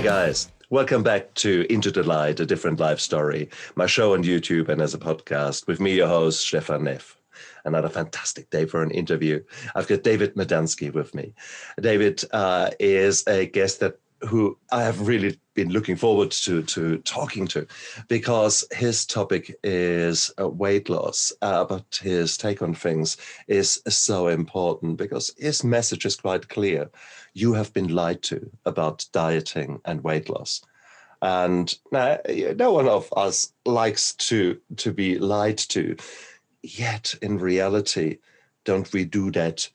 guys. Welcome back to Into the Light, a different life story, my show on YouTube and as a podcast with me, your host, Stefan Neff. Another fantastic day for an interview. I've got David Medansky with me. David is a guest who I have really been looking forward to talking to, because his topic is weight loss, but his take on things is so important because his message is quite clear. You have been lied to about dieting and weight loss. And no one of us likes to be lied to. Yet in reality, don't we do that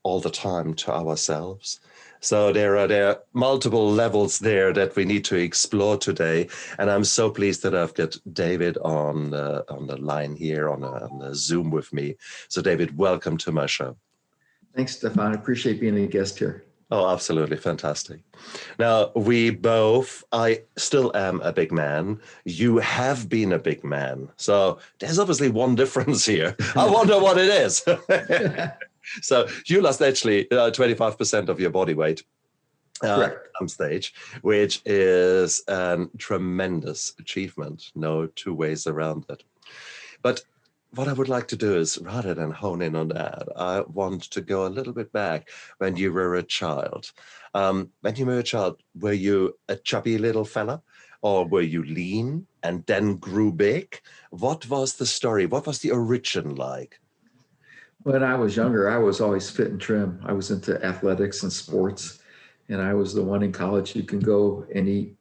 all the time to ourselves? So there are multiple levels there that we need to explore today. And I'm so pleased that I've got David on the line here on the Zoom with me. So David, welcome to my show. Thanks, Stefan. I appreciate being a guest here. Oh, absolutely. Fantastic. Now, I still am a big man. You have been a big man. So there's obviously one difference here. I wonder what it is. So you lost actually 25% of your body weight at some stage, which is a tremendous achievement. No two ways around it. But what I would like to do is, rather than hone in on that, I want to go a little bit back when you were a child. When you were a child, were you a chubby little fella, or were you lean and then grew big? What was the story? What was the origin like? When I was younger, I was always fit and trim. I was into athletics and sports, and I was the one in college who can go and eat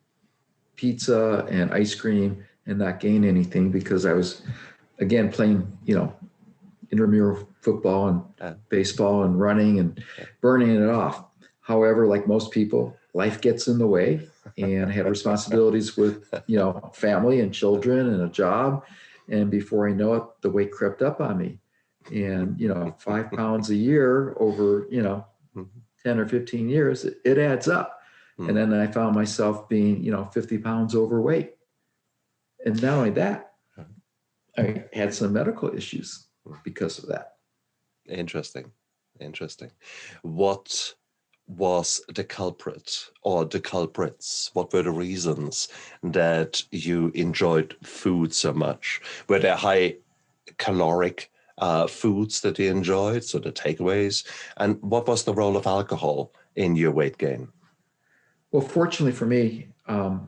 pizza and ice cream and not gain anything because I was, again, playing, intramural football and baseball and running and burning it off. However, like most people, life gets in the way, and I had responsibilities with, family and children and a job. And before I know it, the weight crept up on me. And, 5 pounds a year over, 10 or 15 years, it adds up. And then I found myself being, 50 pounds overweight. And not only that, I had some medical issues because of that. Interesting. What was the culprit or the culprits? What were the reasons that you enjoyed food so much? Were there high caloric foods that you enjoyed, so the takeaways? And what was the role of alcohol in your weight gain? Well, fortunately for me, I'm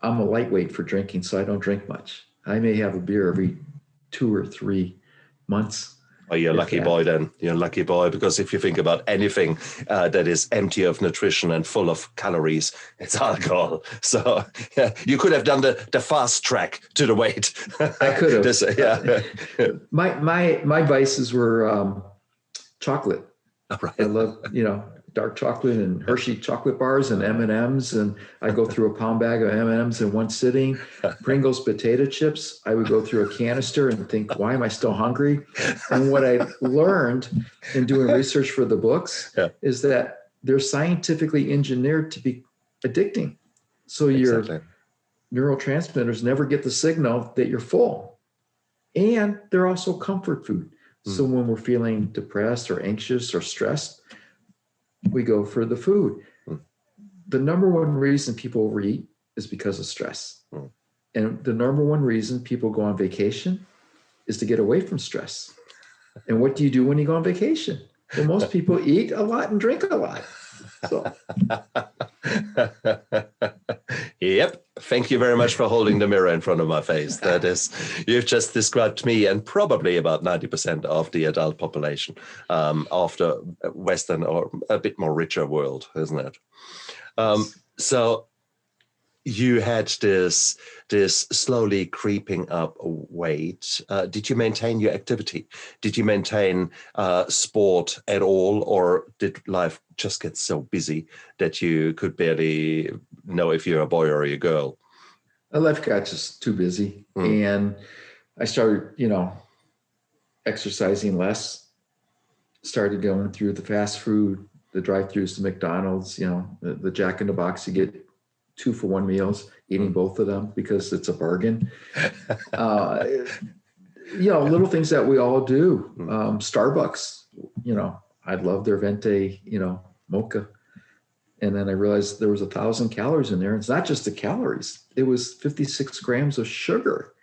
a lightweight for drinking, so I don't drink much. I may have a beer every 2 or 3 months. Oh, you're a lucky boy then. You're a lucky boy, because if you think about anything that is empty of nutrition and full of calories, it's alcohol. So you could have done the fast track to the weight. I could have. My vices were chocolate. Right. I love, dark chocolate and Hershey chocolate bars and M&Ms. And I go through a pound bag of M&Ms in one sitting. Pringles potato chips, I would go through a canister and think, why am I still hungry? And what I learned in doing research for the books is that they're scientifically engineered to be addicting. So your neurotransmitters never get the signal that you're full. And they're also comfort food. So when we're feeling depressed or anxious or stressed, we go for the food. The number one reason people overeat is because of stress. And the number one reason people go on vacation is to get away from stress. And what do you do when you go on vacation? Well, most people eat a lot and drink a lot. So. Yep. Thank you very much for holding the mirror in front of my face. That is, you've just described me and probably about 90% of the adult population of the Western or a bit more richer world, isn't it? So you had this slowly creeping up weight. Did you maintain your activity? Did you maintain sport at all, or did life just get so busy that you could barely know if you're a boy or a girl? Life got just too busy, and I started, exercising less. Started going through the fast food, the drive-thrus to McDonald's, the Jack in the Box. You get 2 for 1 meals, eating both of them because it's a bargain. Little things that we all do. Starbucks, I love their Venti, mocha. And then I realized there was 1,000 calories in there. It's not just the calories. It was 56 grams of sugar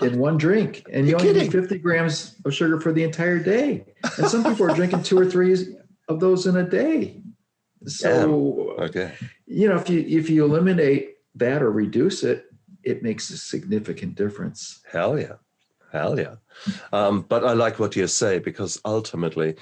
in one drink. And you only need 50 grams of sugar for the entire day. And some people are drinking 2 or 3 of those in a day. So, okay. If you eliminate that or reduce it, it makes a significant difference. Hell yeah. But I like what you say, because ultimately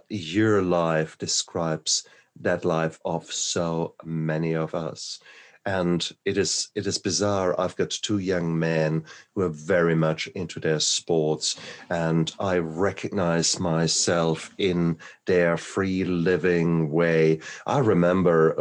your life describes that life of so many of us. And it is bizarre. I've got 2 young men who are very much into their sports, and I recognize myself in their free living way. I remember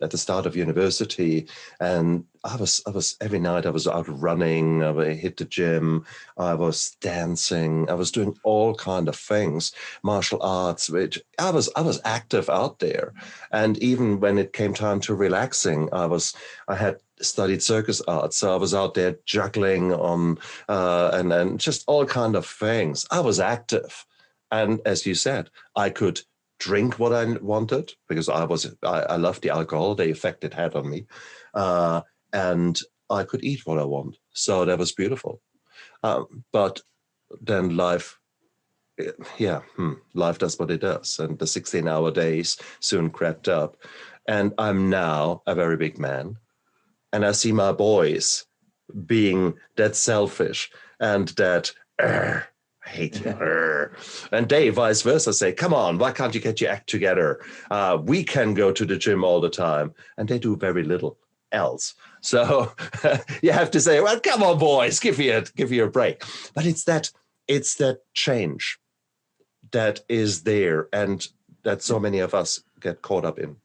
at the start of university, and I was every night I was out running, I would hit the gym, I was dancing, I was doing all kind of things, martial arts, which I was active out there. And even when it came time to relaxing, I had studied circus arts, so I was out there juggling on and just all kind of things. I was active. And as you said, I could drink what I wanted because I loved the alcohol, the effect it had on me. And I could eat what I want. So that was beautiful. But then life does what it does. And the 16-hour days soon crept up. And I'm now a very big man. And I see my boys being that selfish and that, I hate you. And they, vice versa, say, come on, why can't you get your act together? We can go to the gym all the time. And they do very little else. So you have to say, well, come on, boys, give you a break. But it's that change that is there and that so many of us get caught up in.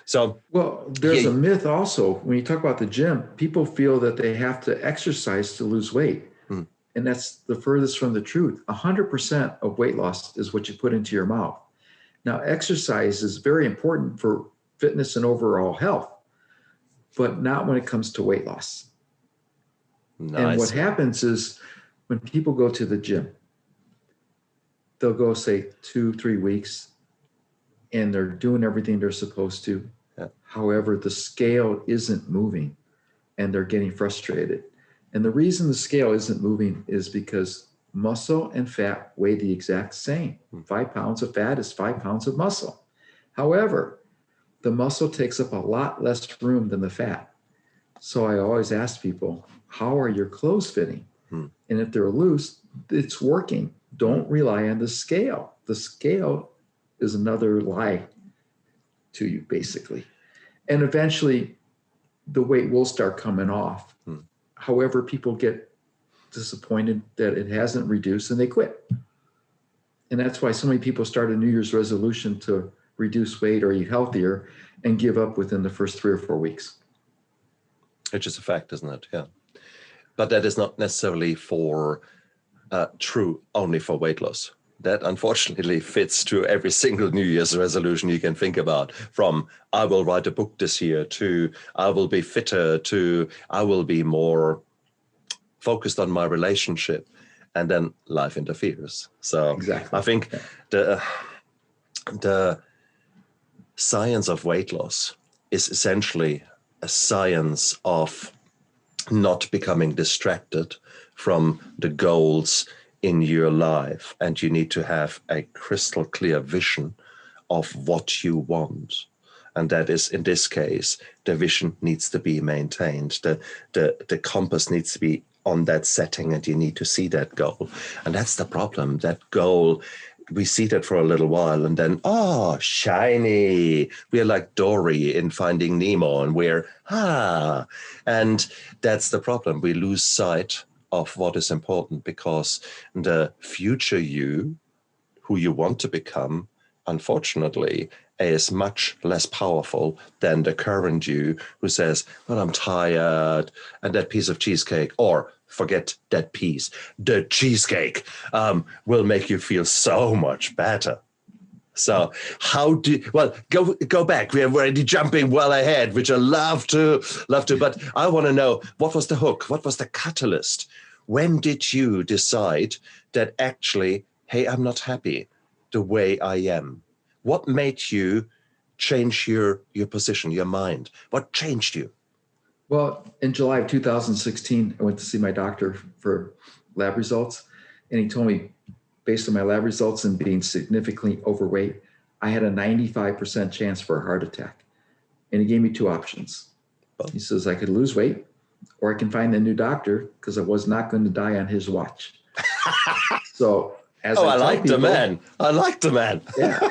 So, well, there's a myth also. When you talk about the gym, people feel that they have to exercise to lose weight. And that's the furthest from the truth. 100% of weight loss is what you put into your mouth. Now, exercise is very important for fitness and overall health, but not when it comes to weight loss. Nice. And what happens is when people go to the gym, they'll go, say, 2-3 weeks, and they're doing everything they're supposed to. Yeah. However, the scale isn't moving, and they're getting frustrated. And the reason the scale isn't moving is because muscle and fat weigh the exact same. 5 pounds of fat is 5 pounds of muscle. However, the muscle takes up a lot less room than the fat. So I always ask people, how are your clothes fitting? And if they're loose, it's working. Don't rely on the scale. The scale is another lie to you, basically. And eventually, the weight will start coming off. However, people get disappointed that it hasn't reduced and they quit. And that's why so many people start a New Year's resolution to reduce weight or eat healthier and give up within the first 3 or 4 weeks. Which is a fact, isn't it? Yeah. But that is not necessarily for true only for weight loss. That unfortunately fits to every single New Year's resolution you can think about, from I will write a book this year to I will be fitter to I will be more focused on my relationship, and then life interferes. So exactly. I think the science of weight loss is essentially a science of not becoming distracted from the goals in your life, and you need to have a crystal clear vision of what you want. And that is, in this case, the vision needs to be maintained. The compass needs to be on that setting, and you need to see that goal. And that's the problem. That goal, we see that for a little while, and then, oh, shiny. We're like Dory in Finding Nemo, and we're, and that's the problem. We lose sight of what is important, because the future you, who you want to become, unfortunately, is much less powerful than the current you who says, well, I'm tired, and that piece of cheesecake, or forget that piece, the cheesecake will make you feel so much better. So go back. We're already jumping well ahead, which I love to, but I want to know, what was the hook? What was the catalyst? When did you decide that actually, hey, I'm not happy the way I am? What made you change your position, your mind? What changed you? Well, in July of 2016, I went to see my doctor for lab results, and he told me, based on my lab results and being significantly overweight, I had a 95% chance for a heart attack. And he gave me two options. He says I could lose weight, or I can find a new doctor, because I was not going to die on his watch. So as I like the man. I like the man. Yeah.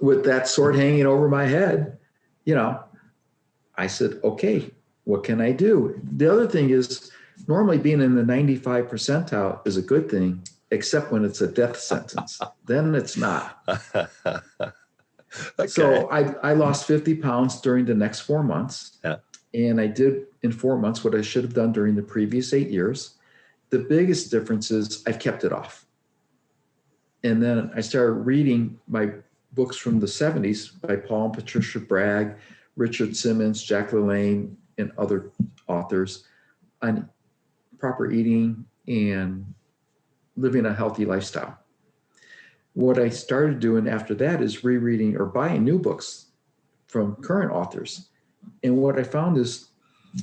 With that sword hanging over my head, I said, okay, what can I do? The other thing is, normally being in the 95 percentile is a good thing, except when it's a death sentence. Then it's not. Okay. So I lost 50 pounds during the next 4 months. Yeah. And I did in 4 months what I should have done during the previous 8 years. The biggest difference is I've kept it off. And then I started reading my books from the 70s by Paul and Patricia Bragg, Richard Simmons, Jack LaLanne, and other authors on proper eating and living a healthy lifestyle. What I started doing after that is rereading or buying new books from current authors. And what I found is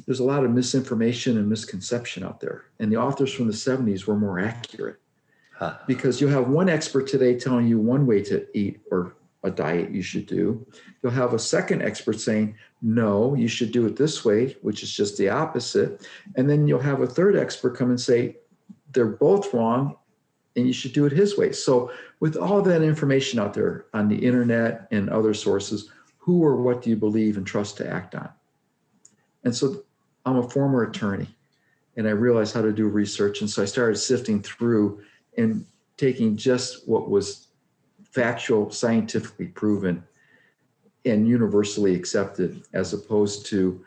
there's a lot of misinformation and misconception out there. And the authors from the 70s were more accurate. Because you have one expert today telling you one way to eat or a diet you should do. You'll have a second expert saying, no, you should do it this way, which is just the opposite. And then you'll have a third expert come and say, they're both wrong and you should do it his way. So with all that information out there on the internet and other sources, who or what do you believe and trust to act on? And so I'm a former attorney and I realized how to do research. And so I started sifting through and taking just what was factual, scientifically proven, and universally accepted, as opposed to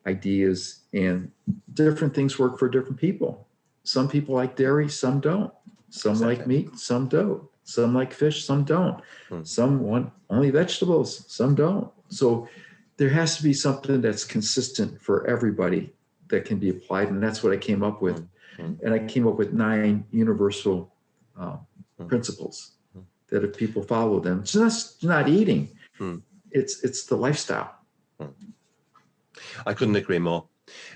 ideas. And different things work for different people. Some people like dairy, some don't. Some like meat, some don't. Some like fish, some don't. Some want only vegetables, some don't. So there has to be something that's consistent for everybody that can be applied. And that's what I came up with. And I came up with 9 universal principles that if people follow them, it's just not eating. It's the lifestyle. I couldn't agree more.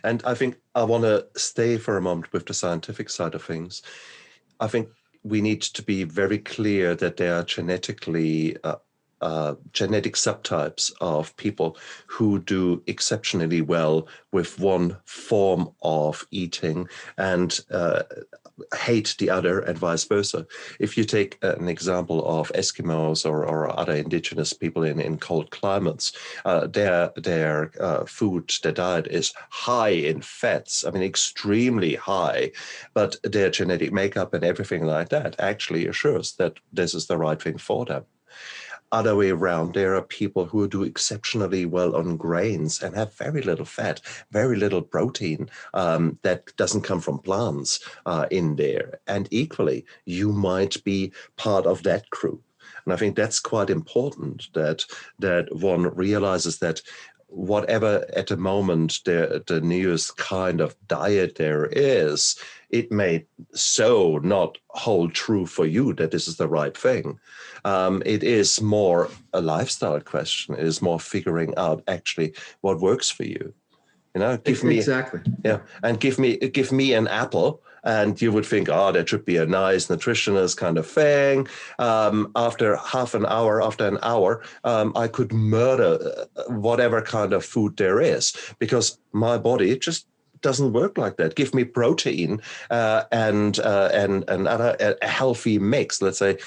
And I think I want to stay for a moment with the scientific side of things. I think we need to be very clear that there are genetic subtypes of people who do exceptionally well with one form of eating and hate the other, and vice versa. If you take an example of Eskimos or other indigenous people in cold climates, their food, their diet is high in fats, I mean, extremely high, but their genetic makeup and everything like that actually assures that this is the right thing for them. Other way around, there are people who do exceptionally well on grains and have very little fat, very little protein that doesn't come from plants in there. And equally, you might be part of that group. And I think that's quite important that one realizes that whatever at the moment the newest kind of diet there is, it may so not hold true for you that this is the right thing. It is more a lifestyle question. It is more figuring out actually what works for you. Give me exactly. Yeah, and give me an apple, and you would think, oh, that should be a nice nutritionist kind of thing. After an hour, I could murder whatever kind of food there is, because my body just doesn't work like that. Give me protein and a healthy mix. Let's say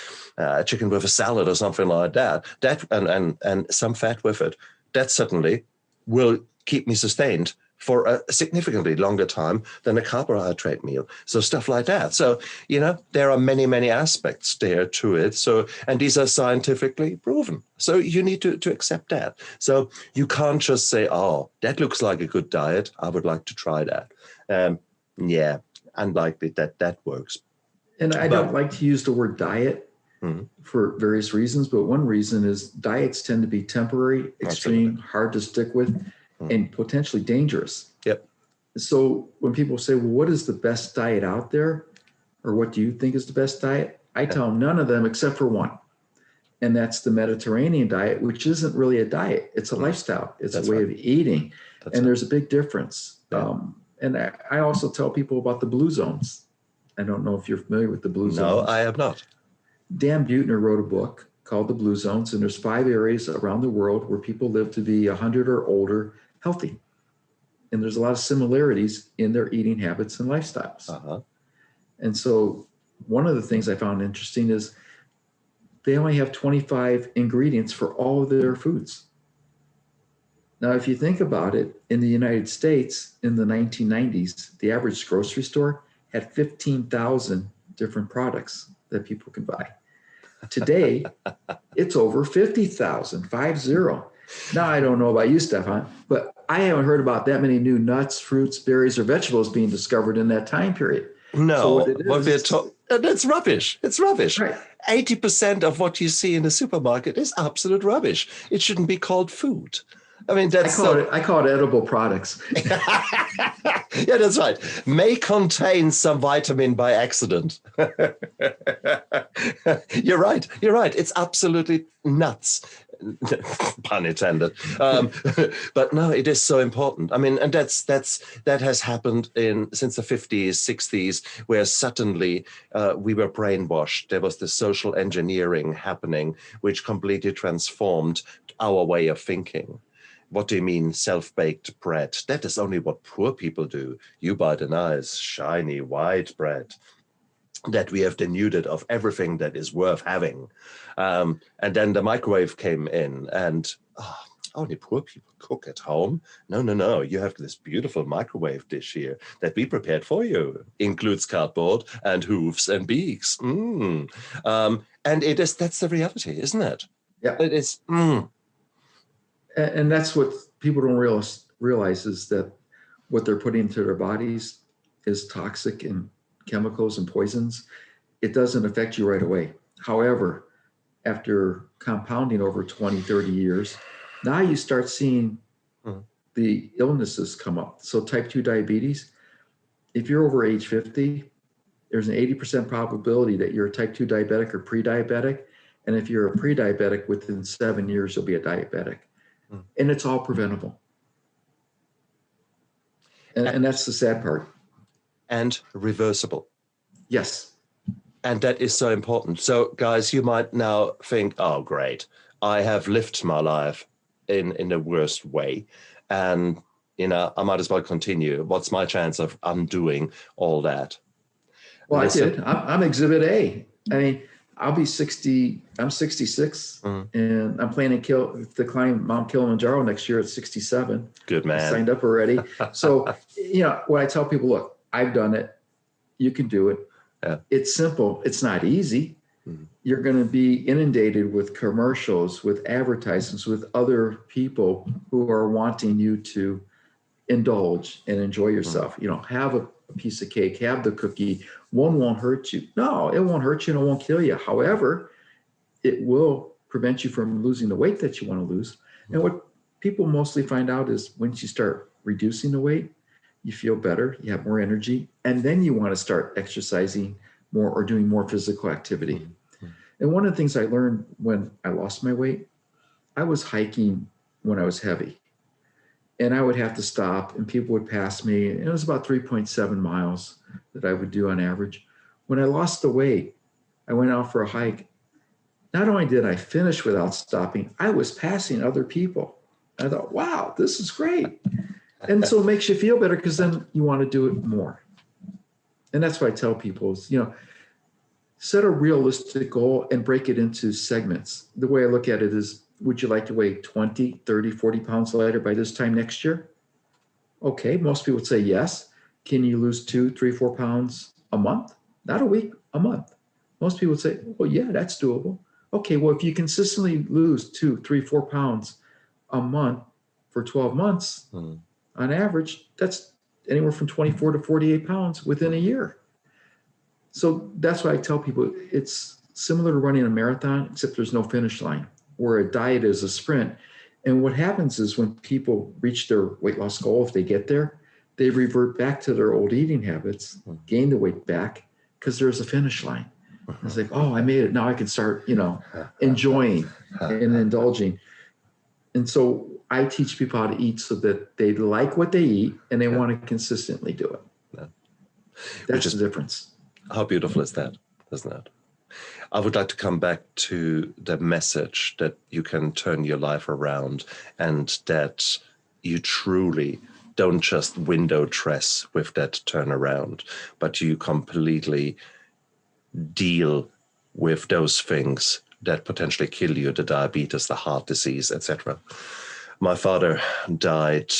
chicken with a salad or something like that. That and some fat with it. That certainly will keep me sustained for a significantly longer time than a carbohydrate meal. So stuff like that. So, there are many, many aspects there to it. So, and these are scientifically proven. So you need to accept that. So you can't just say, oh, that looks like a good diet, I would like to try that. Yeah, unlikely that works. And I don't like to use the word diet for various reasons, but one reason is diets tend to be temporary, extreme, hard to stick with, and potentially dangerous. Yep. So when people say, well, what is the best diet out there? Or what do you think is the best diet? I tell them none of them except for one. And that's the Mediterranean diet, which isn't really a diet. It's a lifestyle. It's a way of eating. And there's a big difference. Yeah. And I also tell people about the blue zones. I don't know if you're familiar with the blue zones. No, I am not. Dan Buettner wrote a book called The Blue Zones, and there's 5 areas around the world where people live to be 100 or older healthy. And there's a lot of similarities in their eating habits and lifestyles. Uh-huh. And so one of the things I found interesting is they only have 25 ingredients for all of their foods. Now, if you think about it, in the United States in the 1990s, the average grocery store had 15,000 different products that people could buy. Today, it's over 50,000, 50. Now, I don't know about you, Stefan, but I haven't heard about that many new nuts, fruits, berries, or vegetables being discovered in that time period. No, so that's rubbish. It's rubbish. Right. 80% of what you see in the supermarket is absolute rubbish. It shouldn't be called food. I mean, I call it edible products. Yeah, that's right. May contain some vitamin by accident. You're right. It's absolutely nuts. Pun intended. But no, it is so important. I mean, and that has happened since the 50s, 60s, where suddenly we were brainwashed. There was this social engineering happening, which completely transformed our way of thinking. What do you mean self-baked bread? That is only what poor people do. You buy the nice, shiny, white bread that we have denuded of everything that is worth having. And then the microwave came in and only poor people cook at home. No. You have this beautiful microwave dish here that we prepared for you. Includes cardboard and hooves and beaks. And that's the reality, isn't it? Yeah. It is. And that's what people don't realize is that what they're putting into their bodies is toxic and chemicals and poisons. It doesn't affect you right away. However, after compounding over 20, 30 years, now you start seeing the illnesses come up. So type 2 diabetes, if you're over age 50, there's an 80% probability that you're a type 2 diabetic or pre-diabetic. And if you're a pre-diabetic, within 7 years, you'll be a diabetic. And it's all preventable. And that's the sad part. And reversible. Yes. And that is so important. So, guys, you might now think, oh, great, I have lived my life in the worst way. And, I might as well continue. What's my chance of undoing all that? Well, I did. I'm Exhibit A. I mean, I'll be 60. I'm 66, and I'm planning to climb Mount Kilimanjaro next year at 67. Good man. I signed up already. So, when I tell people, look, I've done it. You can do it. Yeah. It's simple. It's not easy. You're going to be inundated with commercials, with advertisements, with other people who are wanting you to indulge and enjoy yourself. Have a piece of cake, have the cookie. One won't hurt you. No, it won't hurt you and it won't kill you. However, it will prevent you from losing the weight that you want to lose. And what people mostly find out is once you start reducing the weight, you feel better, you have more energy, and then you want to start exercising more or doing more physical activity. And one of the things I learned when I lost my weight, I was hiking when I was heavy. And I would have to stop and people would pass me. And it was about 3.7 miles that I would do on average. When I lost the weight, I went out for a hike. Not only did I finish without stopping, I was passing other people. I thought, wow, this is great. And so it makes you feel better because then you want to do it more. And that's what I tell people is, set a realistic goal and break it into segments. The way I look at it is, would you like to weigh 20, 30, 40 pounds lighter by this time next year? Okay, most people would say yes. Can you lose 2, 3, 4 pounds a month? Not a week, a month. Most people would say, well, yeah, that's doable. Okay, well, if you consistently lose 2, 3, 4 pounds a month for 12 months, on average, that's anywhere from 24 to 48 pounds within a year. So that's why I tell people it's similar to running a marathon, except there's no finish line, where a diet is a sprint. And what happens is when people reach their weight loss goal, if they get there, they revert back to their old eating habits, gain the weight back because there's a finish line. It's like, oh, I made it. Now I can start, enjoying and indulging. And so I teach people how to eat so that they like what they eat and they want to consistently do it. Yeah. That's the difference. How beautiful is that, isn't it? I would like to come back to the message that you can turn your life around and that you truly don't just window dress with that turnaround, but you completely deal with those things that potentially kill you, the diabetes, the heart disease, etc. My father died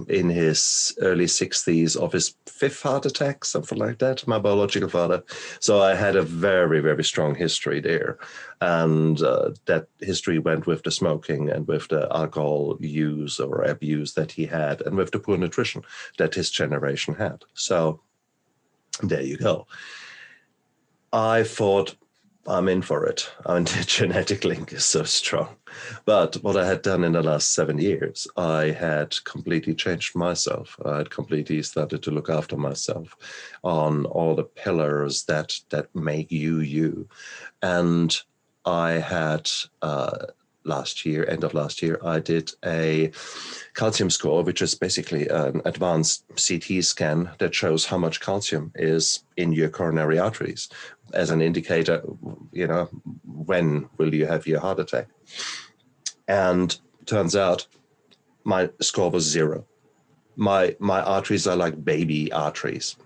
in his early 60s of his 5th heart attack, something like that, my biological father. So I had a very, very strong history there. And that history went with the smoking and with the alcohol use or abuse that he had and with the poor nutrition that his generation had. So there you go. I thought, I'm in for it. I mean, the genetic link is so strong. But what I had done in the last 7 years, I had completely changed myself. I had completely started to look after myself on all the pillars that make you, you. And I had end of last year, I did a calcium score, which is basically an advanced CT scan that shows how much calcium is in your coronary arteries as an indicator, when will you have your heart attack? And turns out my score was 0. My arteries are like baby arteries.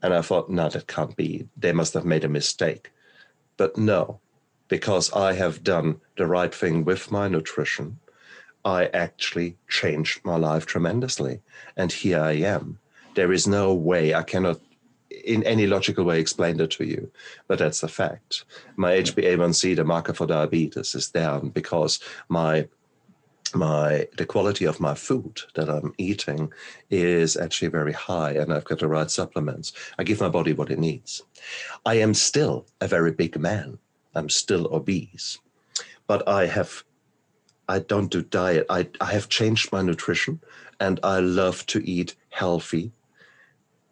And I thought, no, that can't be. They must have made a mistake. But no, because I have done the right thing with my nutrition, I actually changed my life tremendously. And here I am. There is no way, I cannot in any logical way explain that to you, but that's a fact. My HbA1c, the marker for diabetes, is down because the quality of my food that I'm eating is actually very high, and I've got the right supplements. I give my body what it needs. I am still a very big man. I'm still obese, but I don't do diet. I have changed my nutrition, and I love to eat healthy,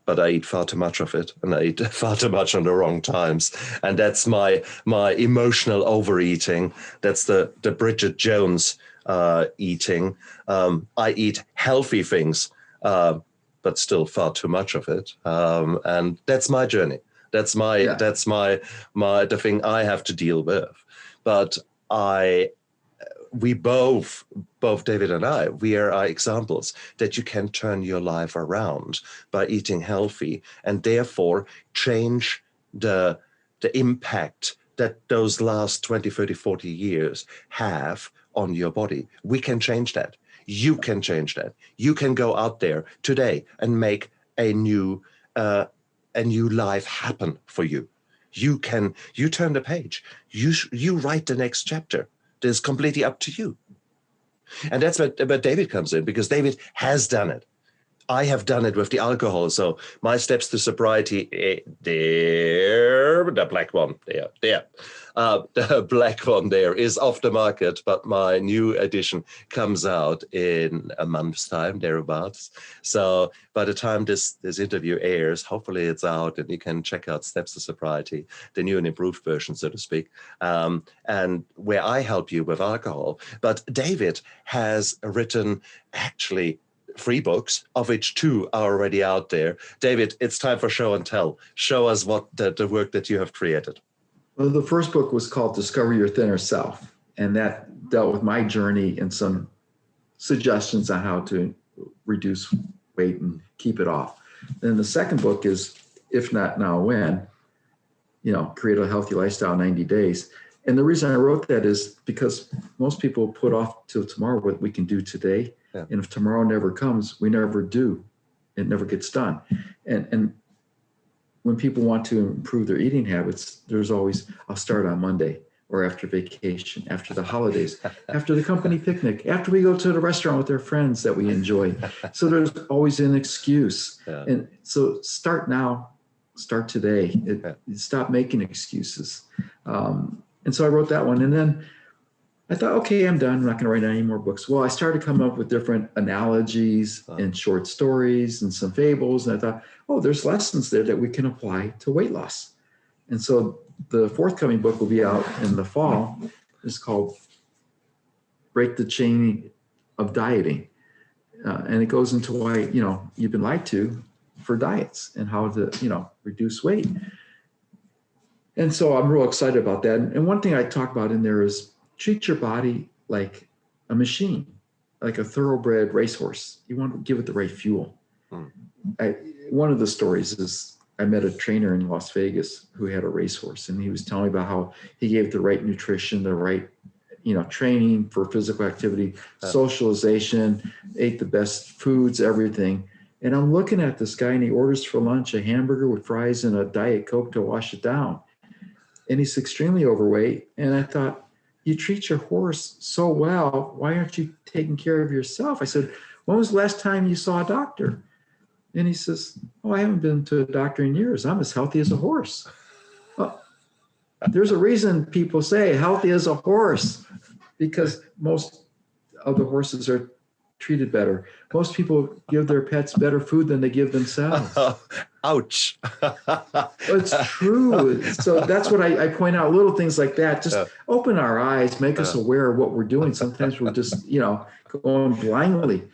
but I eat far too much of it, and I eat far too much on the wrong times. And that's my emotional overeating. That's the Bridget Jones eating. I eat healthy things, but still far too much of it. And that's my journey. That's the thing I have to deal with. But we both David and I, we are examples that you can turn your life around by eating healthy and therefore change the impact that those last 20, 30, 40 years have on your body. We can change that. You can change that. You can go out there today and make a new life happen for you. You turn the page. You write the next chapter. It's completely up to you. And that's where David comes in, because David has done it. I have done it with the alcohol. So my steps to sobriety, the black one there. The black one there is off the market, but my new edition comes out in a month's time, thereabouts. So by the time this interview airs, hopefully it's out and you can check out Steps to Sobriety, the new and improved version, so to speak, and where I help you with alcohol. But David has written actually 3 books, of which 2 are already out there. David, it's time for show and tell. Show us what the work that you have created. Well, the first book was called Discover Your Thinner Self, and that dealt with my journey and some suggestions on how to reduce weight and keep it off. Then the second book is If Not Now, When? Create a Healthy Lifestyle in 90 Days. And the reason I wrote that is because most people put off till tomorrow what we can do today. Yeah. And if tomorrow never comes, we never do. It never gets done. And when people want to improve their eating habits, there's always, I'll start on Monday, or after vacation, after the holidays, after the company picnic, after we go to the restaurant with our friends that we enjoy. So there's always an excuse. Yeah. And so start now, start today. Stop making excuses. And so I wrote that one. And then I thought, okay, I'm done. I'm not going to write any more books. Well, I started coming up with different analogies and short stories and some fables. And I thought, oh, there's lessons there that we can apply to weight loss. And so the forthcoming book will be out in the fall. It's called Break the Chain of Dieting. And it goes into why, you've been lied to for diets and how to, reduce weight. And so I'm real excited about that. And one thing I talk about in there is treat your body like a machine, like a thoroughbred racehorse. You want to give it the right fuel. One of the stories is I met a trainer in Las Vegas who had a racehorse, and he was telling me about how he gave it the right nutrition, the right, training for physical activity, socialization, ate the best foods, everything. And I'm looking at this guy, and he orders for lunch a hamburger with fries and a Diet Coke to wash it down. And he's extremely overweight. And I thought, you treat your horse so well, why aren't you taking care of yourself? I said, when was the last time you saw a doctor? And he says, oh, I haven't been to a doctor in years. I'm as healthy as a horse. Well, there's a reason people say healthy as a horse, because most of the horses are treated better. Most people give their pets better food than they give themselves. Ouch. It's true. So that's what I point out, little things like that. Just open our eyes, make us aware of what we're doing. Sometimes we're just, going blindly.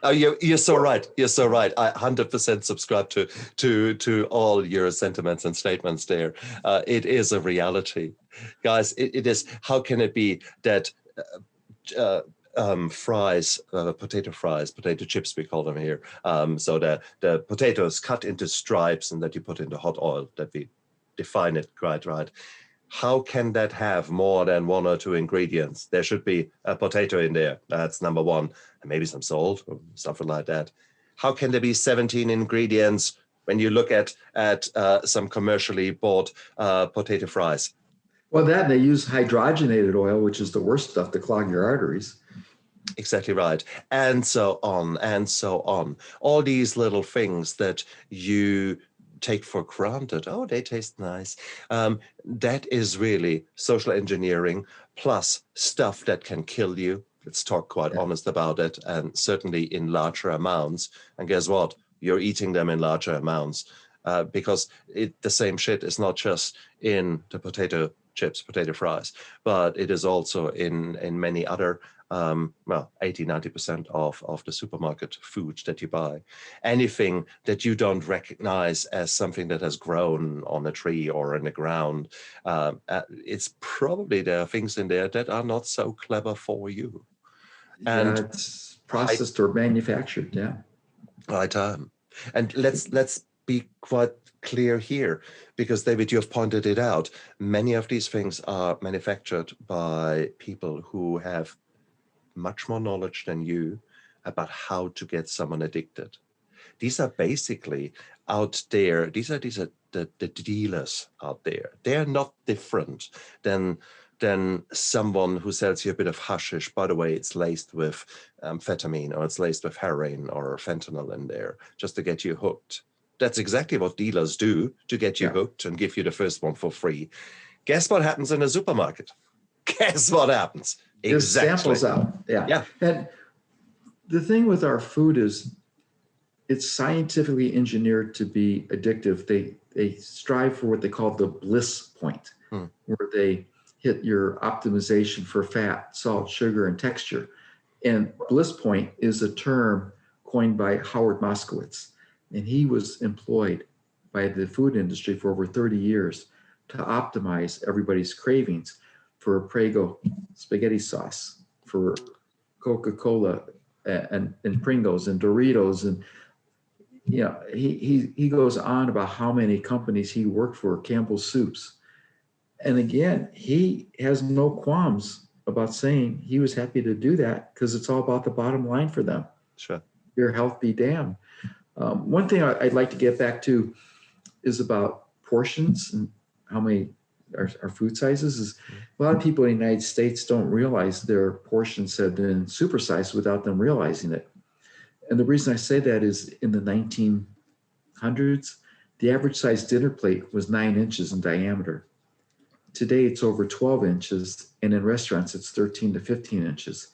Oh, you're so right. You're so right. I 100% subscribe to all your sentiments and statements there. It is a reality, guys. It is. How can it be that fries, potato fries, potato chips, we call them here. So the potatoes cut into stripes and that you put into hot oil, that we define it quite right. How can that have more than one or two ingredients? There should be a potato in there. That's number one. And maybe some salt or something like that. How can there be 17 ingredients when you look at some commercially bought potato fries? Well, they use hydrogenated oil, which is the worst stuff to clog your arteries. Exactly right. And so on, and so on. All these little things that you take for granted. Oh, they taste nice. That is really social engineering plus stuff that can kill you. Let's talk quite honest about it, and certainly in larger amounts. And guess what? You're eating them in larger amounts because the same shit is not just in the potato chips, potato fries, but it is also in many other 80-90% of the supermarket food that you buy. Anything that you don't recognize as something that has grown on a tree or in the ground, it's probably there are things in there that are not so clever for you. And it's processed or manufactured. Yeah. Right. And let's be quite clear here, because David, you have pointed it out. Many of these things are manufactured by people who have much more knowledge than you about how to get someone addicted. These are basically out there. These are the dealers out there. They're not different than someone who sells you a bit of hashish. By the way, it's laced with amphetamine, or it's laced with heroin or fentanyl in there, just to get you hooked. That's exactly what dealers do to get you hooked and give you the first one for free. Guess what happens in a supermarket? Guess what happens? Exactly. Samples out. Yeah. And the thing with our food is it's scientifically engineered to be addictive. They strive for what they call the bliss point, where they hit your optimization for fat, salt, sugar, and texture. And bliss point is a term coined by Howard Moskowitz. And he was employed by the food industry for over 30 years to optimize everybody's cravings for Prego spaghetti sauce, for Coca-Cola and Pringles and Doritos. And, he goes on about how many companies he worked for, Campbell's Soups. And again, he has no qualms about saying he was happy to do that because it's all about the bottom line for them. Sure. Your health be damned. One thing I'd like to get back to is about portions and how many our food sizes. Is a lot of people in the United States don't realize their portions have been supersized without them realizing it. And the reason I say that is in the 1900s, the average size dinner plate was 9 inches in diameter. Today, it's over 12 inches, and in restaurants, it's 13 to 15 inches.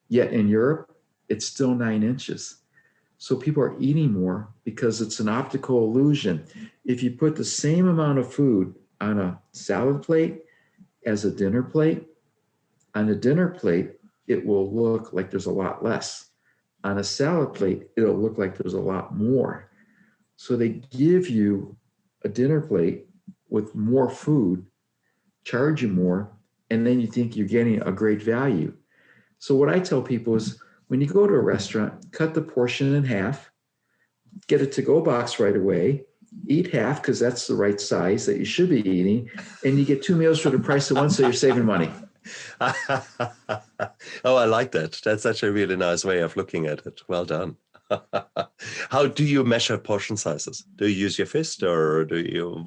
Yet in Europe, it's still 9 inches. So people are eating more because it's an optical illusion. if you put the same amount of food on a salad plate as a dinner plate, on a dinner plate, it will look like there's a lot less. On a salad plate, it'll look like there's a lot more. So they give you a dinner plate with more food, charge you more, and then you think you're getting a great value. So what I tell people is when you go to a restaurant, cut the portion in half, get a to-go box right away, eat half because that's the right size that you should be eating, and you get 2 meals for the price of one, so you're saving money. Oh, I like that. That's such a really nice way of looking at it. Well done. How do you measure portion sizes? Do you use your fist, or do you,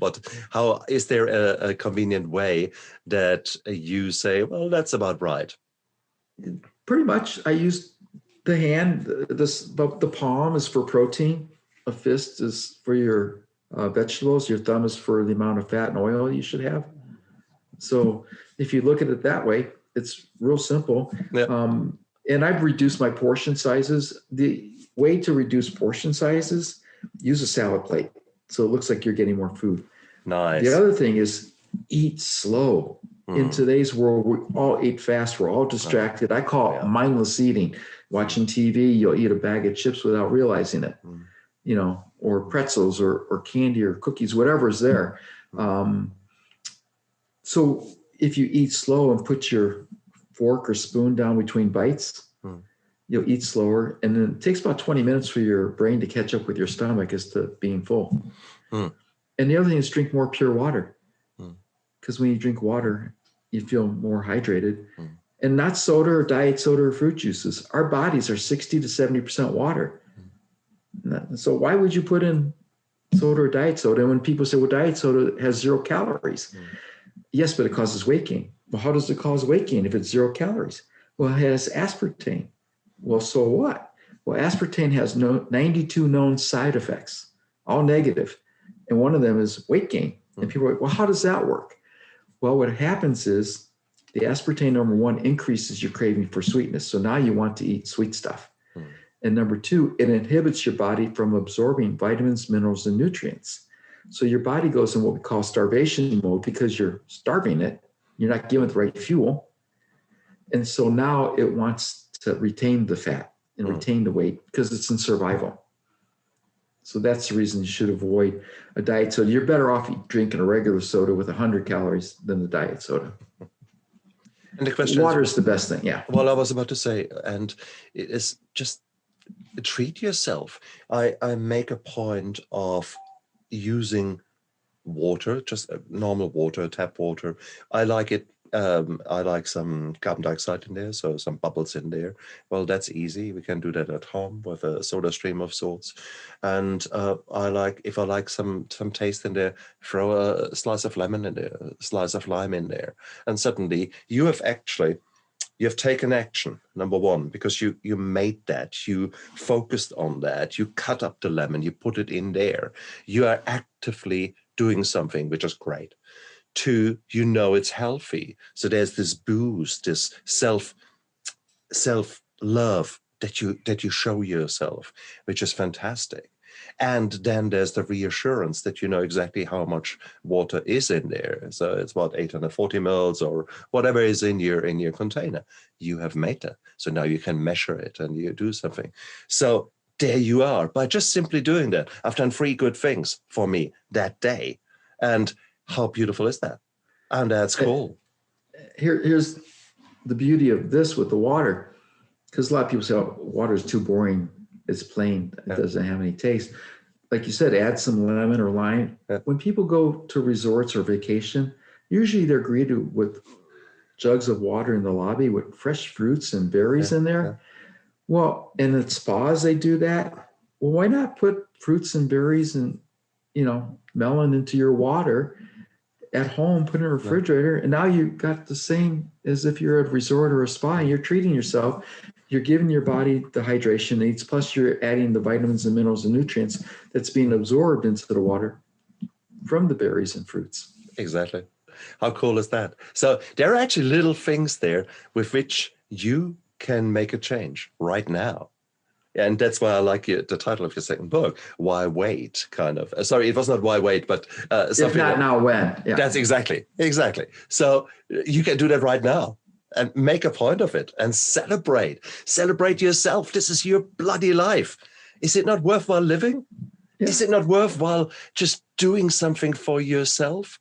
how is there a convenient way that you say, well, that's about right? Pretty much I use the hand. The palm is for protein. A fist is for your vegetables. Your thumb is for the amount of fat and oil you should have. So if you look at it that way, it's real simple. Yeah. And I've reduced my portion sizes. The way to reduce portion sizes, use a salad plate. So it looks like you're getting more food. Nice. The other thing is eat slow. In today's world, we all eat fast. We're all distracted. I call it mindless eating. Watching TV, you'll eat a bag of chips without realizing it, or pretzels or candy or cookies, whatever's there. So if you eat slow and put your fork or spoon down between bites, you'll eat slower. And then it takes about 20 minutes for your brain to catch up with your stomach as to being full. And the other thing is drink more pure water. Because when you drink water, you feel more hydrated. And not soda or diet soda or fruit juices. Our bodies are 60 to 70% water. So why would you put in soda or diet soda? And when people say, well, diet soda has 0 calories. Yes, but it causes weight gain. Well, how does it cause weight gain if it's 0 calories? Well, it has aspartame. Well, so what? Well, aspartame has 92 known side effects, all negative. And one of them is weight gain. And people are like, well, how does that work? Well, what happens is the aspartame, number one, increases your craving for sweetness. So now you want to eat sweet stuff. And number two, it inhibits your body from absorbing vitamins, minerals, and nutrients. So your body goes in what we call starvation mode because you're starving it. You're not giving it the right fuel. And so now it wants to retain the fat and retain the weight because it's in survival. So that's the reason you should avoid a diet soda. You're better off drinking a regular soda with 100 calories than the diet soda. And the question water is the best thing. Yeah. Well, I was about to say, and it is just treat yourself. I make a point of using water, just normal water, tap water. I like it. I like some carbon dioxide in there, so some bubbles in there. Well, that's easy. We can do that at home with a soda stream of sorts. And if I like some taste in there, throw a slice of lemon in there, a slice of lime in there. And suddenly you have taken action, number one, because you made that, you focused on that, you cut up the lemon, you put it in there. You are actively doing something, which is great. Two, it's healthy. So there's this boost, this self-love that you show yourself, which is fantastic. And then there's the reassurance that you know exactly how much water is in there. So it's about 840 mils or whatever is in your container. You have made that. So now you can measure it and you do something. So there you are. By just simply doing that, I've done 3 good things for me that day. And how beautiful is that? And that's cool. Here's the beauty of this with the water. Because a lot of people say, oh, water is too boring. It's plain. It doesn't have any taste. Like you said, add some lemon or lime. When people go to resorts or vacation, usually they're greeted with jugs of water in the lobby with fresh fruits and berries in there. Well, and at spas, they do that. Well, why not put fruits and berries and, melon into your water at home, put in a refrigerator, and now you got the same as if you're at a resort or a spa, and you're treating yourself. You're giving your body the hydration needs, plus you're adding the vitamins and minerals and nutrients that's being absorbed into the water from the berries and fruits. Exactly. How cool is that? So there are actually little things there with which you can make a change right now. And that's why I like the title of your second book, Why Wait, kind of. Sorry, it was not Why Wait, but something. If not now, when? Yeah. That's exactly. So you can do that right now and make a point of it and celebrate. Celebrate yourself. This is your bloody life. Is it not worthwhile living? Yeah. Is it not worthwhile just doing something for yourself?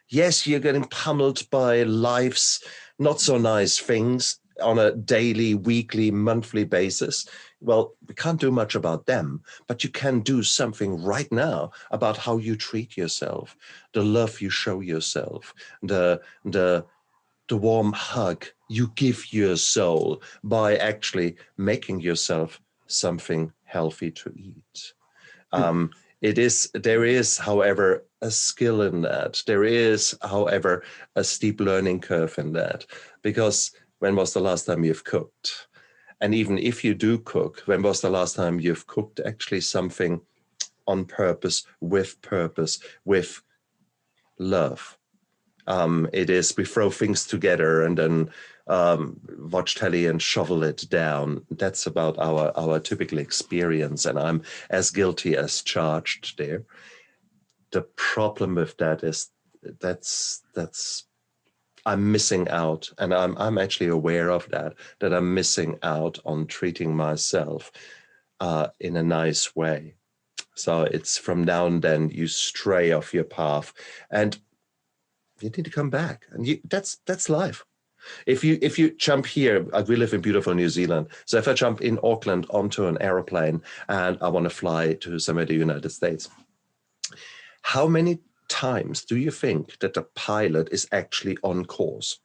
Yes, you're getting pummeled by life's not so nice things on a daily, weekly, monthly basis. Well, we can't do much about them, but you can do something right now about how you treat yourself, the love you show yourself, the warm hug you give your soul by actually making yourself something healthy to eat. There is, however, a skill in that. There is, however, a steep learning curve in that, because when was the last time you've cooked? And even if you do cook, when was the last time you've cooked actually something on purpose, with love? It is, we throw things together and then watch telly and shovel it down. That's about our typical experience, and I'm as guilty as charged there. The problem with that is that's I'm missing out, and I'm actually aware of that I'm missing out on treating myself in a nice way. So it's from now and then you stray off your path, and you need to come back, and that's life. If you jump here, we live in beautiful New Zealand. So if I jump in Auckland onto an aeroplane and I want to fly to somewhere in the United States, how many times do you think that the pilot is actually on course?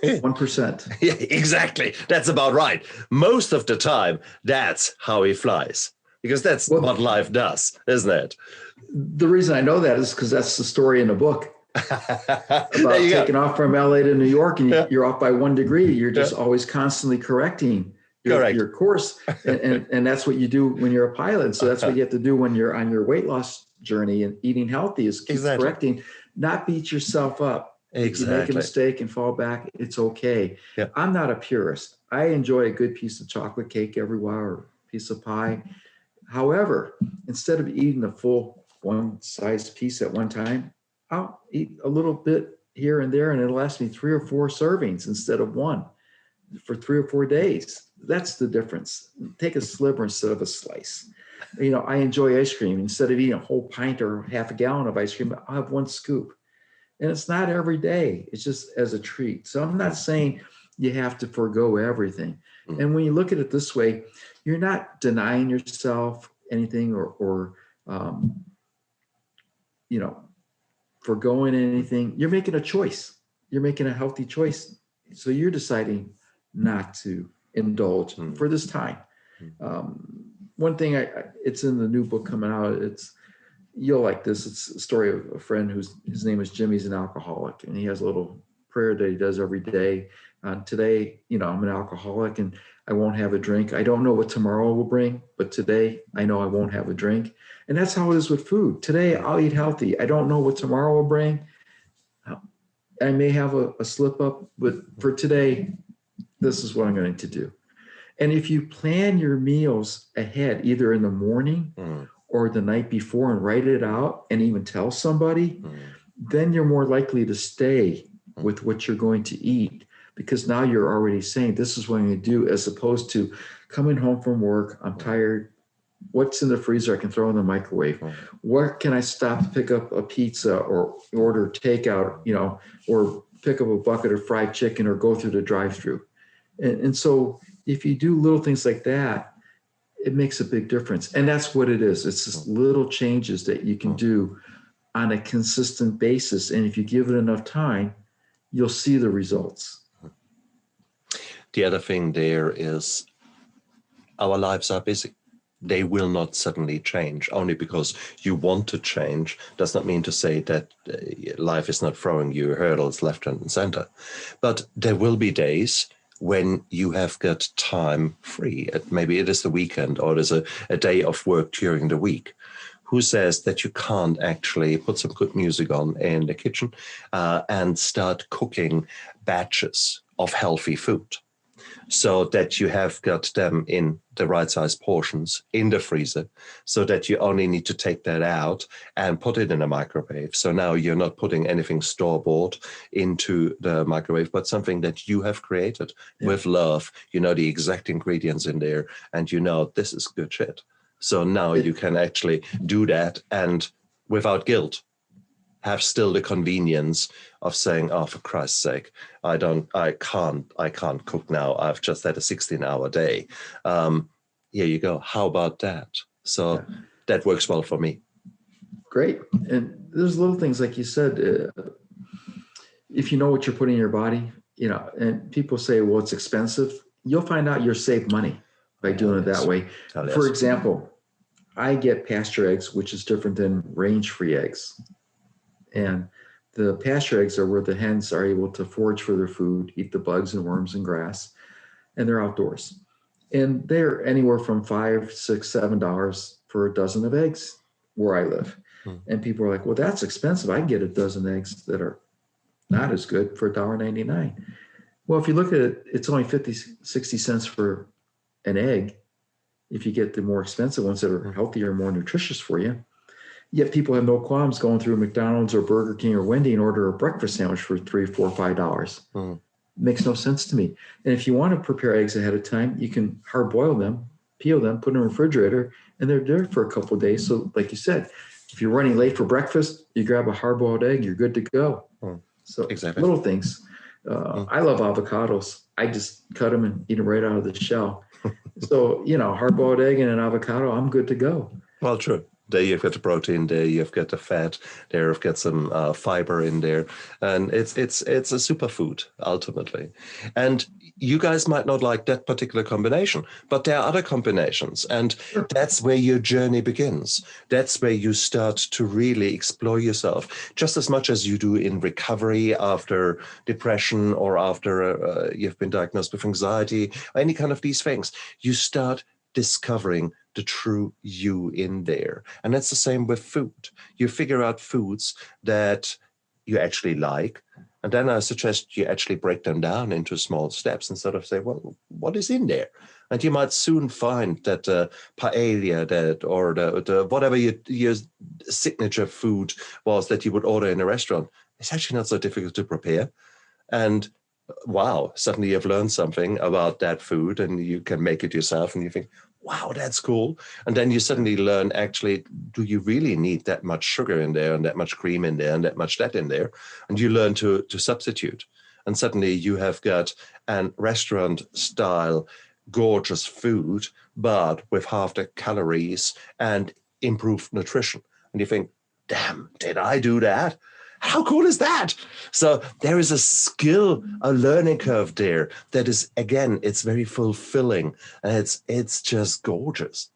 1%. Yeah, exactly. That's about right. Most of the time, that's how he flies, because that's what life does, isn't it? The reason I know that is because that's the story in the book about taking off from LA to New York, and you're off by 1 degree. You're just always constantly correcting your course. And that's what you do when you're a pilot. So that's what you have to do when you're on your weight loss journey and eating healthy, is keep correcting, not beat yourself up. If you make a mistake and fall back, it's okay. Yeah. I'm not a purist. I enjoy a good piece of chocolate cake every while, or piece of pie. However, instead of eating the full one-sized piece at one time, I'll eat a little bit here and there, and it'll last me 3 or 4 servings instead of 1 for 3 or 4 days. That's the difference. Take a sliver instead of a slice. I enjoy ice cream. Instead of eating a whole pint or half a gallon of ice cream, I'll have 1 scoop. And it's not every day. It's just as a treat. So I'm not saying you have to forego everything. And when you look at it this way, you're not denying yourself anything or foregoing anything. You're making a choice. You're making a healthy choice. So you're deciding not to indulge for this time. One thing, it's in the new book coming out. You'll like this. It's a story of a friend his name is Jim. He's an alcoholic, and he has a little prayer that he does every day. Today, I'm an alcoholic and I won't have a drink. I don't know what tomorrow will bring, but today I know I won't have a drink. And that's how it is with food. Today I'll eat healthy. I don't know what tomorrow will bring. I may have a slip up, but for today, this is what I'm going to do. And if you plan your meals ahead, either in the morning or the night before, and write it out and even tell somebody, then you're more likely to stay with what you're going to eat, because now you're already saying, this is what I'm going to do, as opposed to coming home from work, I'm tired. What's in the freezer I can throw in the microwave? Where can I stop to pick up a pizza or order takeout, or pick up a bucket of fried chicken or go through the drive-through? And so if you do little things like that, it makes a big difference. And that's what it is. It's just little changes that you can do on a consistent basis. And if you give it enough time, you'll see the results. The other thing there is our lives are busy. They will not suddenly change. Only because you want to change does not mean to say that life is not throwing you hurdles left and center. But there will be days when you have got time free. Maybe it is the weekend, or there's a day of work during the week. Who says that you can't actually put some good music on in the kitchen and start cooking batches of healthy food? so that you have got them in the right size portions in the freezer, so that you only need to take that out and put it in a microwave. So now you're not putting anything store-bought into the microwave, but something that you have created with love. You know the exact ingredients in there, and you know this is good shit. So now you can actually do that, and without guilt, have still the convenience of saying, oh, for Christ's sake, I can't cook now. I've just had a 16-hour day. Here you go. How about that? So that works well for me. Great. And there's little things, like you said, if you know what you're putting in your body, you know, and people say, well, it's expensive. You'll find out you'll save money by doing it that way. For example, I get pasture eggs, which is different than range-free eggs. And the pasture eggs are where the hens are able to forage for their food, eat the bugs and worms and grass, and they're outdoors. And they're anywhere from $5, $6, $7 for a dozen of eggs where I live. And people are like, well, that's expensive. I can get a dozen eggs that are not as good for $1.99. Well, if you look at it, it's only 50, 60 cents for an egg if you get the more expensive ones that are healthier and more nutritious for you. Yet people have no qualms going through McDonald's or Burger King or Wendy and order a breakfast sandwich for $3, $4, $5. Makes no sense to me. And if you want to prepare eggs ahead of time, you can hard boil them, peel them, put them in the refrigerator, and they're there for a couple of days. So like you said, if you're running late for breakfast, you grab a hard boiled egg, you're good to go. So little things. I love avocados. I just cut them and eat them right out of the shell. So, you know, hard boiled egg and an avocado, I'm good to go. Well, true. There you've got the protein, there you've got the fat, there you've got some fiber in there, and it's a superfood ultimately. And you guys might not like that particular combination, but there are other combinations, and that's where your journey begins. That's where you start to really explore yourself, just as much as you do in recovery after depression or after you've been diagnosed with anxiety, or any kind of these things. You start discovering the true you in there. And that's the same with food. You figure out foods that you actually like, and then I suggest you actually break them down into small steps and sort of say, well, what is in there? And you might soon find that paella, or the whatever your signature food was that you would order in a restaurant, it's actually not so difficult to prepare. And wow, suddenly you've learned something about that food and you can make it yourself, and you think, wow, that's cool. And then you suddenly learn, actually, do you really need that much sugar in there and that much cream in there and that much that in there? And you learn to substitute. And suddenly you have got an restaurant style, gorgeous food, but with half the calories and improved nutrition. And you think, damn, did I do that? How cool is that? So there is a skill, a learning curve there that is, again, it's very fulfilling, and it's just gorgeous.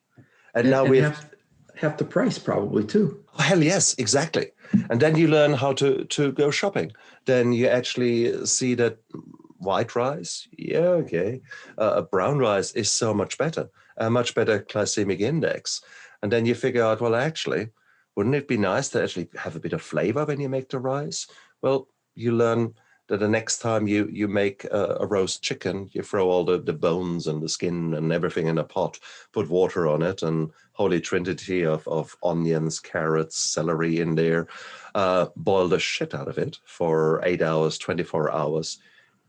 And now we have half the price probably too. Oh, hell yes, exactly. And then you learn how to go shopping. Then you actually see that white rice, yeah, okay. Brown rice is so much better, a much better glycemic index. And then you figure out, well, actually, wouldn't it be nice to actually have a bit of flavor when you make the rice? Well, you learn that the next time you make a roast chicken, you throw all the bones and the skin and everything in a pot, put water on it, and holy trinity of onions, carrots, celery in there, boil the shit out of it for 8 hours, 24 hours.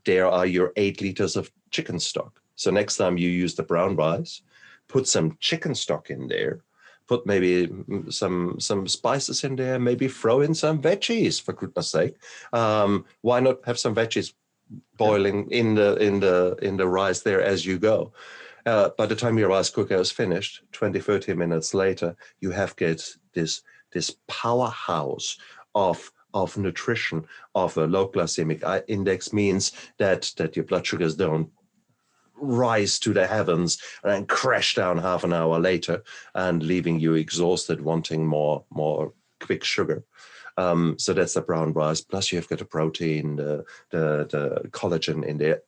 There are your 8 liters of chicken stock. So next time you use the brown rice, put some chicken stock in there, put maybe some spices in there, maybe throw in some veggies, for goodness sake. Why not have some veggies boiling in the rice there as you go? By the time your rice cooker is finished, 20, 30 minutes later, you have get this powerhouse of nutrition, of a low glycemic index, means that your blood sugars don't rise to the heavens and then crash down half an hour later and leaving you exhausted, wanting more quick sugar. So that's the brown rice. Plus you've got the protein, the collagen in there,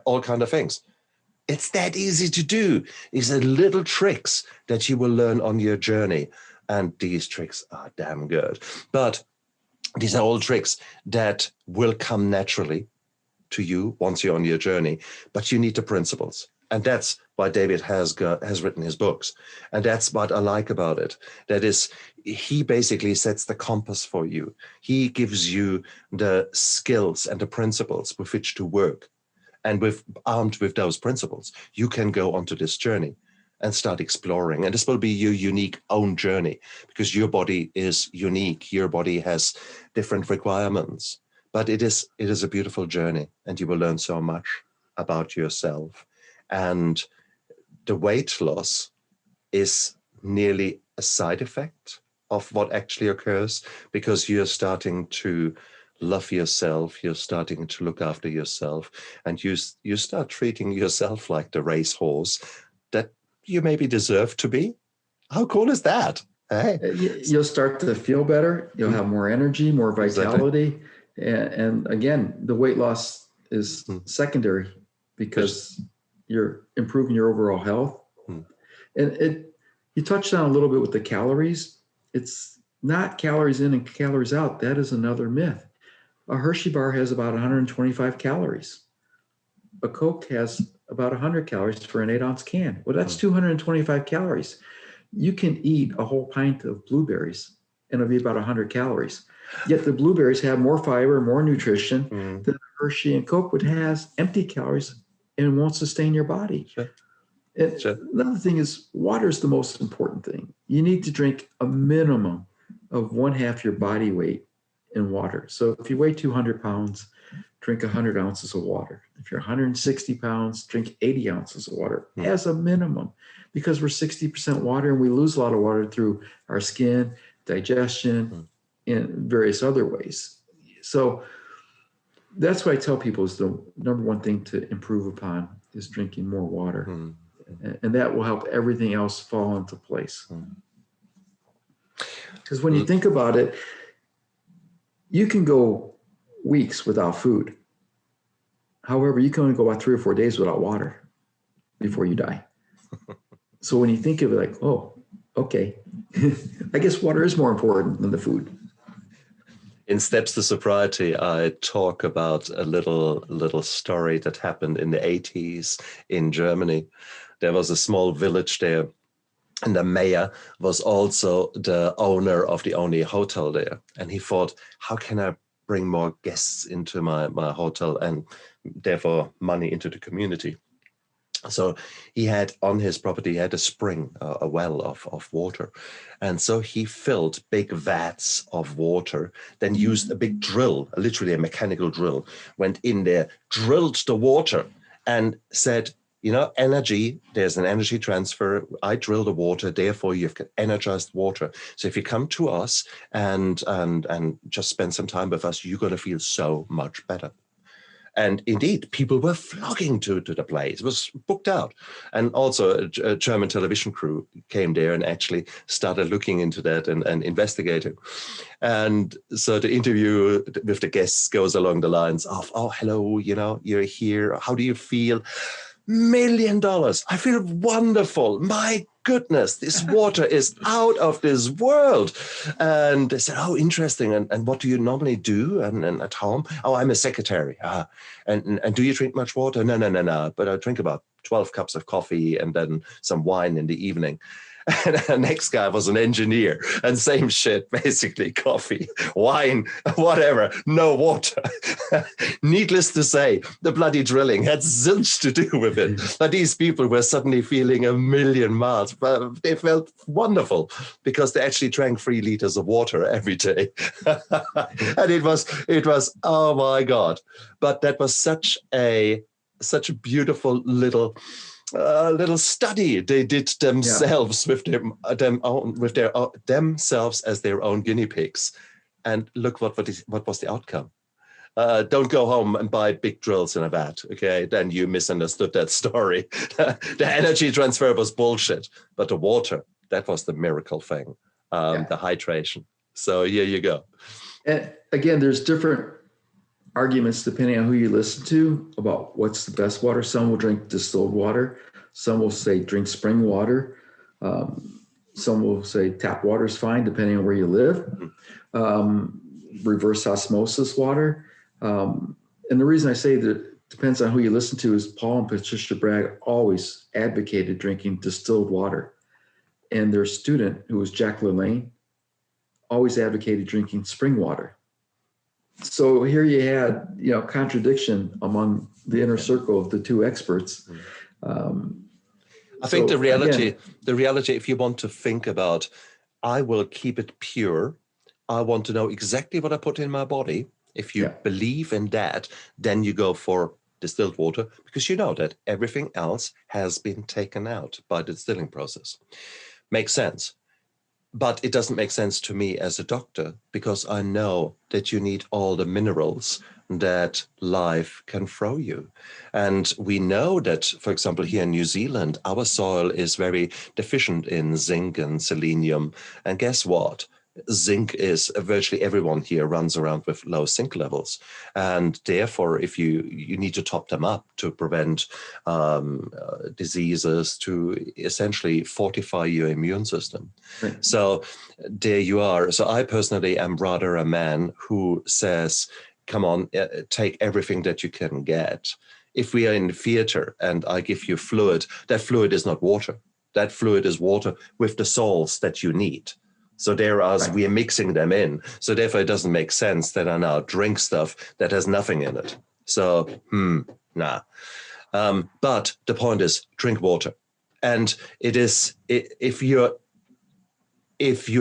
all kind of things. It's that easy to do. These are little tricks that you will learn on your journey. And these tricks are damn good. But these are all tricks that will come naturally. to you once you're on your journey, but you need the principles. And that's why David has written his books. And that's what I like about it. That is, he basically sets the compass for you. He gives you the skills and the principles with which to work. And armed with those principles, you can go onto this journey and start exploring. And this will be your unique own journey, because your body is unique. Your body has different requirements. But it is a beautiful journey, and you will learn so much about yourself. And the weight loss is nearly a side effect of what actually occurs, because you're starting to love yourself, you're starting to look after yourself, and you start treating yourself like the racehorse that you maybe deserve to be. How cool is that? Hey, you'll start to feel better. You'll have more energy, more vitality. Exactly. And again, the weight loss is secondary, because you're improving your overall health. And you touched on a little bit with the calories. It's not calories in and calories out. That is another myth. A Hershey bar has about 125 calories. A Coke has about 100 calories for an 8-ounce can. Well, that's 225 calories. You can eat a whole pint of blueberries and it'll be about 100 calories. Yet the blueberries have more fiber, more nutrition than Hershey and Coke would have empty calories and won't sustain your body. Sure. And another thing is, water is the most important thing. You need to drink a minimum of 1/2 your body weight in water. So if you weigh 200 pounds, drink 100 ounces of water. If you're 160 pounds, drink 80 ounces of water as a minimum, because we're 60% water and we lose a lot of water through our skin, digestion, and various other ways. So that's what I tell people is the number one thing to improve upon is drinking more water. And that will help everything else fall into place. Because when you think about it, you can go weeks without food. However, you can only go about 3 or 4 days without water before you die. So when you think of it like, oh, okay, I guess water is more important than the food. In Steps to Sobriety, I talk about a little story that happened in the 80s in Germany. There was a small village there, and the mayor was also the owner of the only hotel there. And he thought, how can I bring more guests into my hotel and therefore money into the community? So he had on his property, he had a spring, a well of water. And so he filled big vats of water, then used a big drill, literally a mechanical drill, went in there, drilled the water and said, you know, energy, there's an energy transfer. I drill the water, therefore you've got energized water. So if you come to us and just spend some time with us, you're going to feel so much better. And indeed, people were flocking to the place. It was booked out. And also a German television crew came there and actually started looking into that and investigating. And so the interview with the guests goes along the lines of, oh, hello, you know, you're here. How do you feel? $1 million. I feel wonderful. My goodness, this water is out of this world. And they said, oh, interesting. And what do you normally do and at home? Oh, I'm a secretary. And do you drink much water? No. But I drink about 12 cups of coffee and then some wine in the evening. And the next guy was an engineer, and same shit, basically coffee, wine, whatever, no water. Needless to say, the bloody drilling had zilch to do with it. But these people were suddenly feeling a million miles. But they felt wonderful because they actually drank 3 liters of water every day. And it was, oh my God. But that was such a beautiful little study they did themselves with themselves as their own guinea pigs, and look what was the outcome. Don't go home and buy big drills in a vat, okay? Then you misunderstood that story. The energy transfer was bullshit, but the water, that was the miracle thing, the hydration. So here you go. And again, there's different arguments depending on who you listen to about what's the best water. Some will drink distilled water. Some will say drink spring water. Some will say tap water is fine depending on where you live. Reverse osmosis water. And the reason I say that it depends on who you listen to is Paul and Patricia Bragg always advocated drinking distilled water. And their student, who was Jack LaLanne, always advocated drinking spring water. So here you had, contradiction among the inner circle of the two experts. I think the reality, if you want to think about, I will keep it pure. I want to know exactly what I put in my body. If you believe in that, then you go for distilled water, because you know that everything else has been taken out by the distilling process. Makes sense. But it doesn't make sense to me as a doctor, because I know that you need all the minerals that life can throw you. And we know that, for example, here in New Zealand, our soil is very deficient in zinc and selenium. And guess what? Zinc is virtually everyone here runs around with low zinc levels. And therefore, if you need to top them up to prevent diseases, to essentially fortify your immune system. Right. So there you are. So I personally am rather a man who says, come on, take everything that you can get. If we are in theater and I give you fluid, that fluid is not water. That fluid is water with the salts that you need. So we are mixing them in. So therefore, it doesn't make sense that I now drink stuff that has nothing in it. So, nah. But the point is, drink water. And if you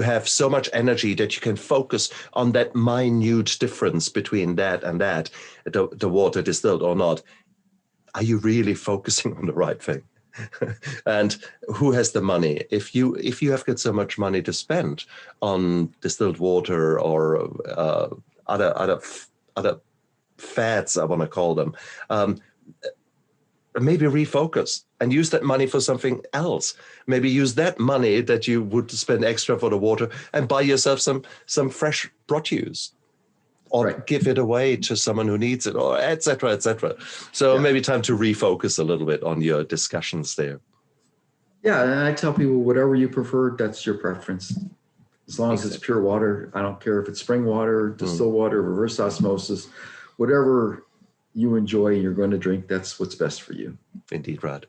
have so much energy that you can focus on that minute difference between that and that, the water distilled or not, are you really focusing on the right thing? And who has the money? If you have got so much money to spend on distilled water or other fads, I want to call them, maybe refocus and use that money for something else. Maybe use that money that you would spend extra for the water and buy yourself some fresh produce. Or give it away to someone who needs it, or et cetera, et cetera. So maybe time to refocus a little bit on your discussions there. Yeah, and I tell people, whatever you prefer, that's your preference. As long as it's pure water. I don't care if it's spring water, distilled water, reverse osmosis, whatever you enjoy and you're going to drink, that's what's best for you. Indeed, Rod.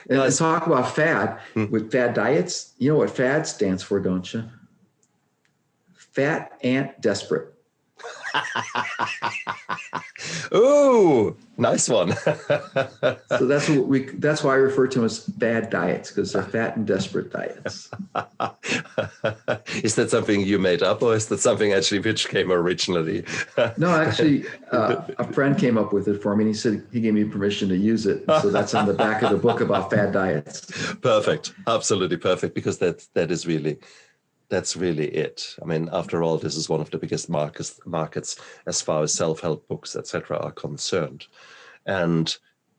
And let's talk about fad. With fad diets, you know what fad stands for, don't you? Fat Ant Desperate. Ooh, nice one. So that's why I refer to them as fad diets, because they're fat and desperate diets. Is that something you made up, or is that something actually which came originally? No, actually, a friend came up with it for me, and he said he gave me permission to use it. So that's on the back of the book about fad diets. Perfect. Absolutely perfect, because that's really it. I mean, after all, this is one of the biggest markets as far as self-help books, etc., are concerned. And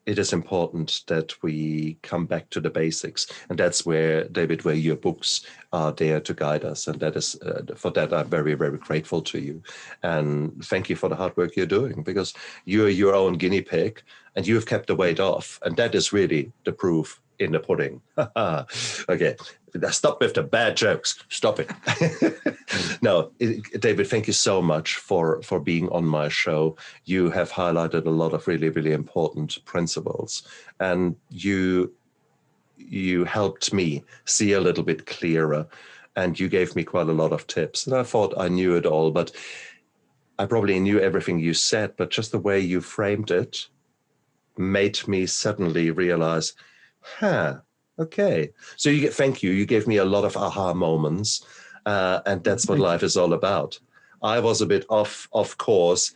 it is important that we come back to the basics. And that's where, David, where your books are there to guide us. And that is, for that, I'm very, very grateful to you. And thank you for the hard work you're doing, because you're your own guinea pig and you've kept the weight off. And that is really the proof in the pudding. Okay, stop with the bad jokes. Stop it. No, David, thank you so much for being on my show. You have highlighted a lot of really, really important principles, and you helped me see a little bit clearer, and you gave me quite a lot of tips. And I thought I knew it all, but I probably knew everything you said, but just the way you framed it made me suddenly realize, okay. So thank you. You gave me a lot of aha moments, and that's what life is all about. I was a bit off course.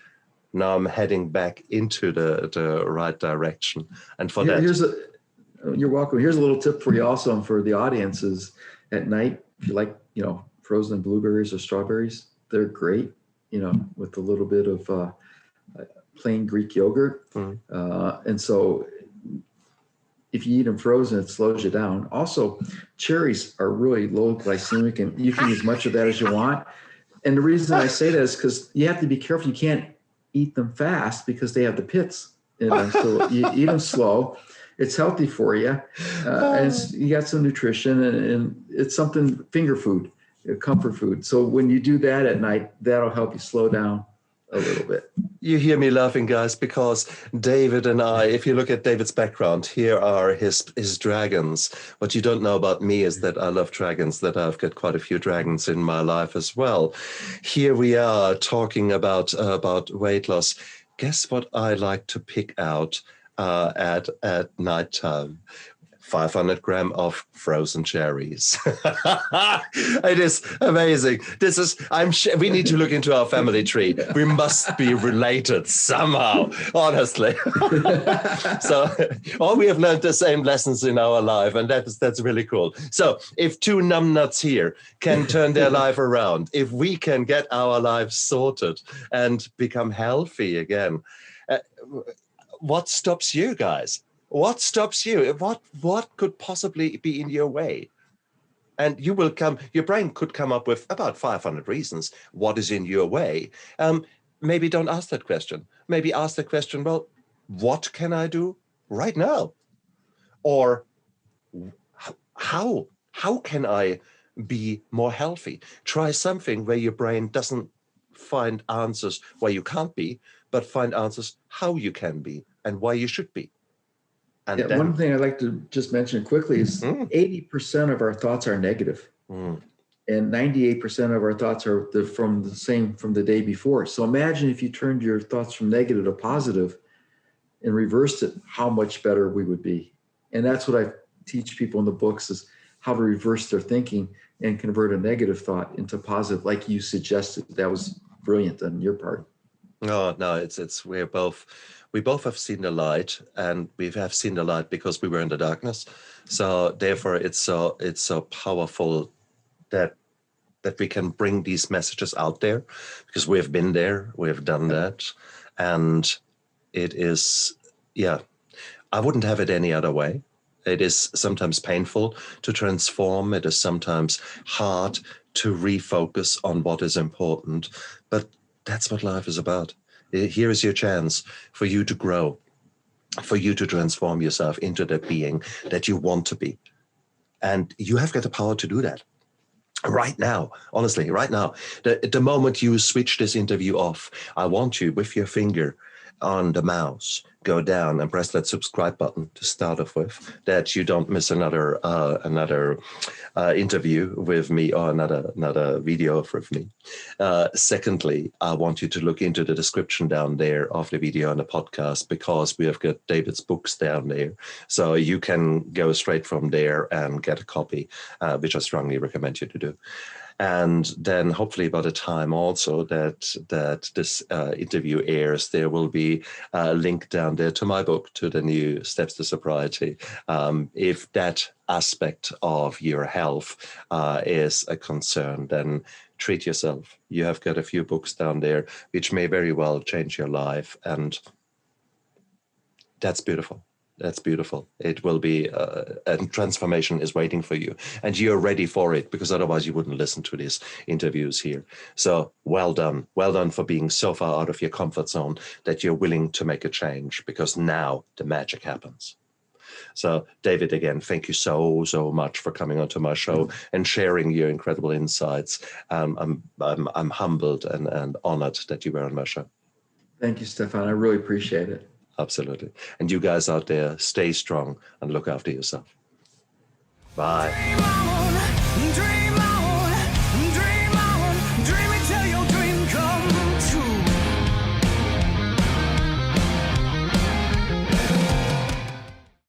Now I'm heading back into the right direction. And for you're welcome. Here's a little tip for you also, and for the audience is at night, if you like, frozen blueberries or strawberries, they're great, with a little bit of plain Greek yogurt. And so if you eat them frozen, it slows you down. Also, cherries are really low glycemic, and you can use as much of that as you want. And the reason I say that is because you have to be careful. You can't eat them fast because they have the pits in them. So you eat them slow. It's healthy for you. And you got some nutrition, and it's something, finger food, comfort food. So when you do that at night, that'll help you slow down a little bit. You hear me laughing, guys, because David and I, if you look at David's background, here are his dragons. What you don't know about me is that I love dragons, that I've got quite a few dragons in my life as well. Here we are talking about weight loss. Guess what I like to pick out at nighttime? 500 grams of frozen cherries. It is amazing. We need to look into our family tree. We must be related somehow, honestly. Or we have learned the same lessons in our life, and that's really cool. So if two numbnuts here can turn their life around, if we can get our lives sorted and become healthy again, what stops you guys? What stops you? What could possibly be in your way? And your brain could come up with about 500 reasons. What is in your way? Maybe don't ask that question. Maybe ask the question, well, what can I do right now? Or how can I be more healthy? Try something where your brain doesn't find answers where you can't be, but find answers how you can be and why you should be. And one thing I'd like to just mention quickly is 80% of our thoughts are negative. And 98% of our thoughts are from the day before. So imagine if you turned your thoughts from negative to positive and reversed it, how much better we would be. And that's what I teach people in the books, is how to reverse their thinking and convert a negative thought into positive, like you suggested. That was brilliant on your part. No, we both have seen the light, and we have seen the light because we were in the darkness. So therefore it's so powerful that we can bring these messages out there, because we have been there, we have done that. And it is, I wouldn't have it any other way. It is sometimes painful to transform. It is sometimes hard to refocus on what is important, but that's what life is about. Here is your chance for you to grow, for you to transform yourself into the being that you want to be. And you have got the power to do that right now, honestly, right now. The moment you switch this interview off, I want you, with your finger on the mouse, go down and press that subscribe button to start off with, that you don't miss another interview with me, or another video with me. Secondly, I want you to look into the description down there of the video and the podcast, because we have got David's books down there. So you can go straight from there and get a copy, which I strongly recommend you to do. And then hopefully by the time also that this interview airs, there will be a link down there to my book, to the new Steps to Sobriety. If that aspect of your health is a concern, then treat yourself. You have got a few books down there which may very well change your life. And that's beautiful. That's beautiful. It will be, and transformation is waiting for you, and you're ready for it, because otherwise you wouldn't listen to these interviews here. So well done for being so far out of your comfort zone that you're willing to make a change, because now the magic happens. So David, again, thank you so much for coming onto my show and sharing your incredible insights. I'm humbled and honored that you were on my show. Thank you, Stefan. I really appreciate it. Absolutely. And you guys out there, stay strong and look after yourself. Bye. Dream on, dream on.